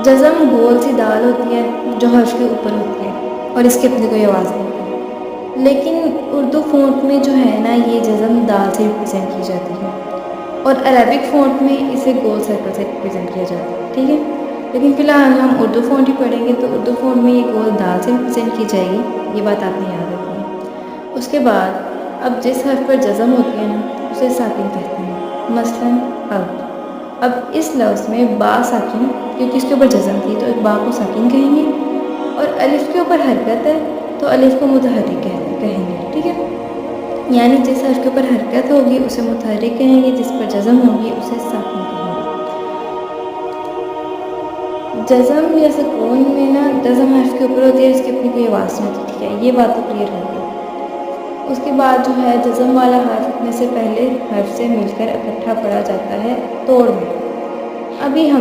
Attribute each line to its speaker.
Speaker 1: جزم گول سی دال ہوتی ہے جو حرف کے اوپر ہوتی ہے اور اس کی اپنی کوئی آواز نہیں ہوتی، لیکن اردو فونٹ میں جو ہے نا یہ جزم دال سے ریپرزینٹ کی جاتی ہے اور عربک فونٹ میں اسے گول سرکل سے ریپرزینٹ کیا جاتا ہے، ٹھیک ہے؟ لیکن فی الحال ہم اردو فونٹ ہی پڑھیں گے، تو اردو فونٹ میں یہ گول دال سے ریپرزینٹ کی جائے گی، یہ بات آپ نے یاد رکھنی ہے۔ اس کے بعد اب جس حرف پر جزم ہوتی ہے نا اسے ساکن کہتے ہیں، مثلاً اب اس لفظ میں با ساکن، کیونکہ اس کے اوپر جزم تھی تو با کو ساکن کہیں گے، اور الف کے اوپر حرکت ہے تو الف کو متحرک کہیں گے، ٹھیک ہے؟ یعنی جس حرف کے اوپر حرکت ہوگی اسے متحرک کہیں گے، جس پر جزم ہوگی اسے ساکن کہیں گے۔ جزم یا سکون میں نا جزم حرف کے اوپر ہوتی ہے، اس کی اپنی کوئی آواز نہیں ہوتی، ٹھیک ہے؟ یہ بات تو کلیئر ہو گئی۔ اس کے بعد جو ہے جزم والا حرف اپنے سے پہلے حرف سے مل کر اکٹھا پڑھا جاتا ہے توڑ میں۔ ابھی ہم